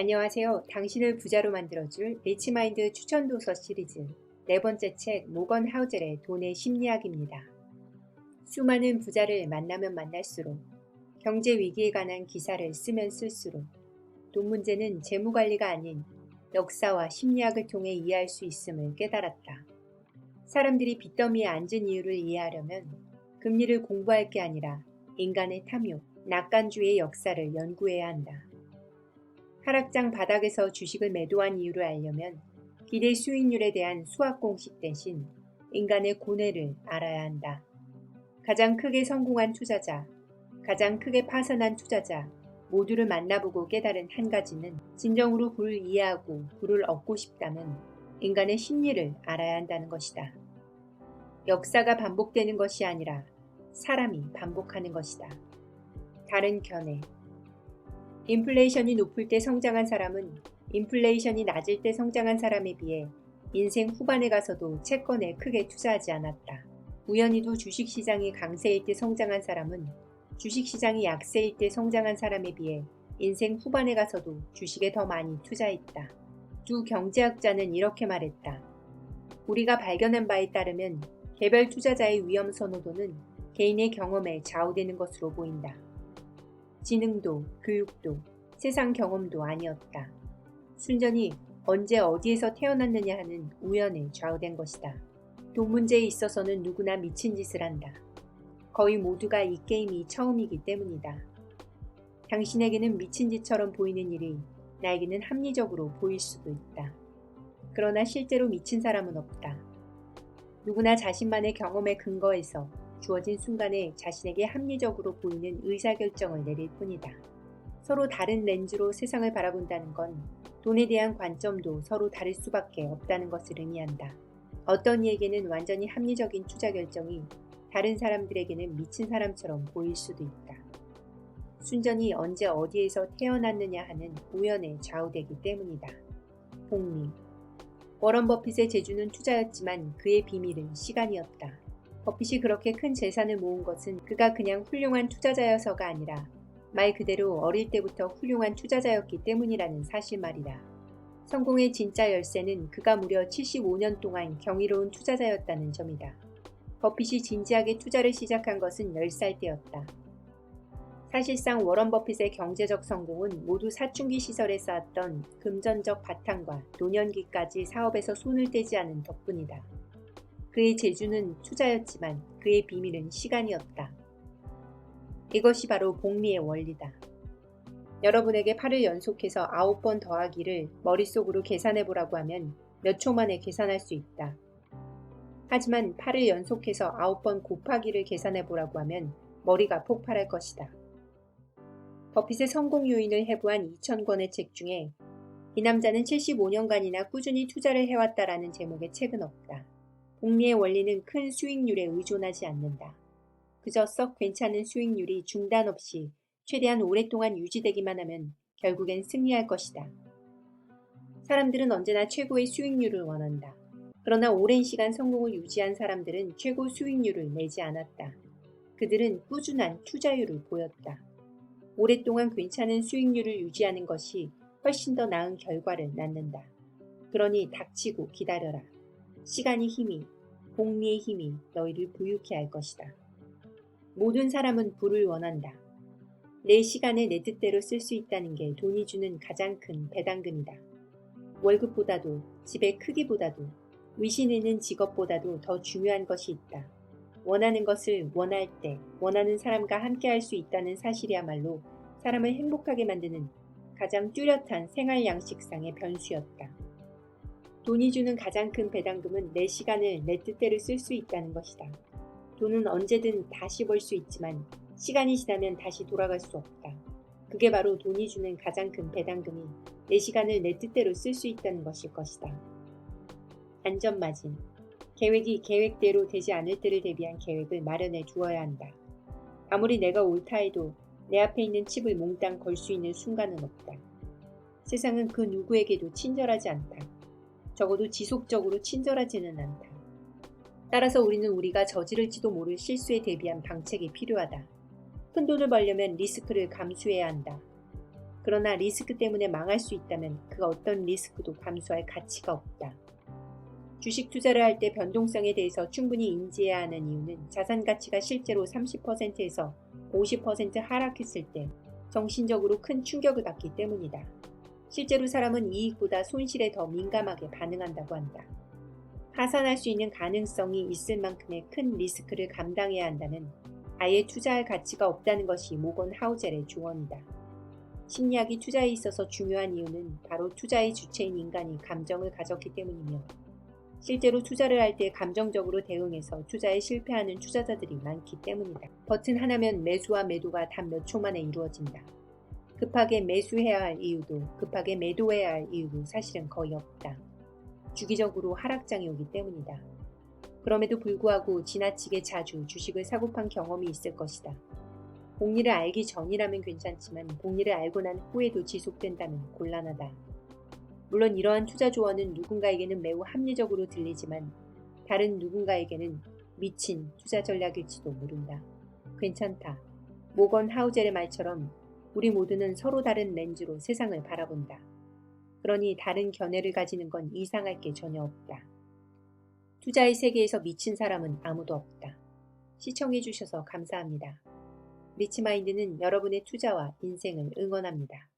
안녕하세요. 당신을 부자로 만들어줄 리치마인드 추천도서 시리즈 네 번째 책 모건 하우젤의 돈의 심리학입니다. 수많은 부자를 만나면 만날수록 경제 위기에 관한 기사를 쓰면 쓸수록 돈 문제는 재무관리가 아닌 역사와 심리학을 통해 이해할 수 있음을 깨달았다. 사람들이 빚더미에 앉은 이유를 이해하려면 금리를 공부할 게 아니라 인간의 탐욕, 낙관주의의 역사를 연구해야 한다. 하락장 바닥에서 주식을 매도한 이유를 알려면 기대 수익률에 대한 수학 공식 대신 인간의 고뇌를 알아야 한다. 가장 크게 성공한 투자자, 가장 크게 파산한 투자자 모두를 만나보고 깨달은 한 가지는 진정으로 부를 이해하고 부를 얻고 싶다면 인간의 심리를 알아야 한다는 것이다. 역사가 반복되는 것이 아니라 사람이 반복하는 것이다. 다른 견해. 인플레이션이 높을 때 성장한 사람은 인플레이션이 낮을 때 성장한 사람에 비해 인생 후반에 가서도 채권에 크게 투자하지 않았다. 우연히도 주식시장이 강세일 때 성장한 사람은 주식시장이 약세일 때 성장한 사람에 비해 인생 후반에 가서도 주식에 더 많이 투자했다. 두 경제학자는 이렇게 말했다. 우리가 발견한 바에 따르면 개별 투자자의 위험 선호도는 개인의 경험에 좌우되는 것으로 보인다. 지능도, 교육도, 세상 경험도 아니었다. 순전히 언제 어디에서 태어났느냐 하는 우연에 좌우된 것이다. 돈 문제에 있어서는 누구나 미친 짓을 한다. 거의 모두가 이 게임이 처음이기 때문이다. 당신에게는 미친 짓처럼 보이는 일이 나에게는 합리적으로 보일 수도 있다. 그러나 실제로 미친 사람은 없다. 누구나 자신만의 경험에 근거해서 주어진 순간에 자신에게 합리적으로 보이는 의사결정을 내릴 뿐이다. 서로 다른 렌즈로 세상을 바라본다는 건 돈에 대한 관점도 서로 다를 수밖에 없다는 것을 의미한다. 어떤 이에게는 완전히 합리적인 투자 결정이 다른 사람들에게는 미친 사람처럼 보일 수도 있다. 순전히 언제 어디에서 태어났느냐 하는 우연에 좌우되기 때문이다. 복리. 워런 버핏의 재주는 투자였지만 그의 비밀은 시간이었다. 버핏이 그렇게 큰 재산을 모은 것은 그가 그냥 훌륭한 투자자여서가 아니라 말 그대로 어릴 때부터 훌륭한 투자자였기 때문이라는 사실 말이다. 성공의 진짜 열쇠는 그가 무려 75년 동안 경이로운 투자자였다는 점이다. 버핏이 진지하게 투자를 시작한 것은 10살 때였다. 사실상 워런 버핏의 경제적 성공은 모두 사춘기 시설에 쌓았던 금전적 바탕과 노년기까지 사업에서 손을 떼지 않은 덕분이다. 그의 재주는 투자였지만 그의 비밀은 시간이었다. 이것이 바로 복리의 원리다. 여러분에게 8을 연속해서 9번 더하기를 머릿속으로 계산해보라고 하면 몇 초 만에 계산할 수 있다. 하지만 8을 연속해서 9번 곱하기를 계산해보라고 하면 머리가 폭발할 것이다. 버핏의 성공 요인을 해부한 2000권의 책 중에 이 남자는 75년간이나 꾸준히 투자를 해왔다라는 제목의 책은 없다. 복리의 원리는 큰 수익률에 의존하지 않는다. 그저 썩 괜찮은 수익률이 중단 없이 최대한 오랫동안 유지되기만 하면 결국엔 승리할 것이다. 사람들은 언제나 최고의 수익률을 원한다. 그러나 오랜 시간 성공을 유지한 사람들은 최고 수익률을 내지 않았다. 그들은 꾸준한 투자율을 보였다. 오랫동안 괜찮은 수익률을 유지하는 것이 훨씬 더 나은 결과를 낳는다. 그러니 닥치고 기다려라. 시간의 힘이, 복리의 힘이 너희를 부유케 할 것이다. 모든 사람은 부를 원한다. 내 시간을 내 뜻대로 쓸 수 있다는 게 돈이 주는 가장 큰 배당금이다. 월급보다도, 집의 크기보다도, 위신 있는 직업보다도 더 중요한 것이 있다. 원하는 것을 원할 때 원하는 사람과 함께 할 수 있다는 사실이야말로 사람을 행복하게 만드는 가장 뚜렷한 생활 양식상의 변수였다. 돈이 주는 가장 큰 배당금은 내 시간을 내 뜻대로 쓸 수 있다는 것이다. 돈은 언제든 다시 벌 수 있지만 시간이 지나면 다시 돌아갈 수 없다. 그게 바로 돈이 주는 가장 큰 배당금이 내 시간을 내 뜻대로 쓸 수 있다는 것일 것이다. 안전마진. 계획이 계획대로 되지 않을 때를 대비한 계획을 마련해 두어야 한다. 아무리 내가 옳다 해도 내 앞에 있는 칩을 몽땅 걸 수 있는 순간은 없다. 세상은 그 누구에게도 친절하지 않다. 적어도 지속적으로 친절하지는 않다. 따라서 우리는 우리가 저지를지도 모를 실수에 대비한 방책이 필요하다. 큰 돈을 벌려면 리스크를 감수해야 한다. 그러나 리스크 때문에 망할 수 있다면 그 어떤 리스크도 감수할 가치가 없다. 주식 투자를 할 때 변동성에 대해서 충분히 인지해야 하는 이유는 자산 가치가 실제로 30%에서 50% 하락했을 때 정신적으로 큰 충격을 받기 때문이다. 실제로 사람은 이익보다 손실에 더 민감하게 반응한다고 한다. 파산할 수 있는 가능성이 있을 만큼의 큰 리스크를 감당해야 한다면 아예 투자할 가치가 없다는 것이 모건 하우젤의 조언이다. 심리학이 투자에 있어서 중요한 이유는 바로 투자의 주체인 인간이 감정을 가졌기 때문이며 실제로 투자를 할 때 감정적으로 대응해서 투자에 실패하는 투자자들이 많기 때문이다. 버튼 하나면 매수와 매도가 단 몇 초 만에 이루어진다. 급하게 매수해야 할 이유도 급하게 매도해야 할 이유도 사실은 거의 없다. 주기적으로 하락장이 오기 때문이다. 그럼에도 불구하고 지나치게 자주 주식을 사고 판 경험이 있을 것이다. 복리를 알기 전이라면 괜찮지만 복리를 알고 난 후에도 지속된다면 곤란하다. 물론 이러한 투자 조언은 누군가에게는 매우 합리적으로 들리지만 다른 누군가에게는 미친 투자 전략일지도 모른다. 괜찮다. 모건 하우젤의 말처럼 우리 모두는 서로 다른 렌즈로 세상을 바라본다. 그러니 다른 견해를 가지는 건 이상할 게 전혀 없다. 투자의 세계에서 미친 사람은 아무도 없다. 시청해주셔서 감사합니다. 리치마인드는 여러분의 투자와 인생을 응원합니다.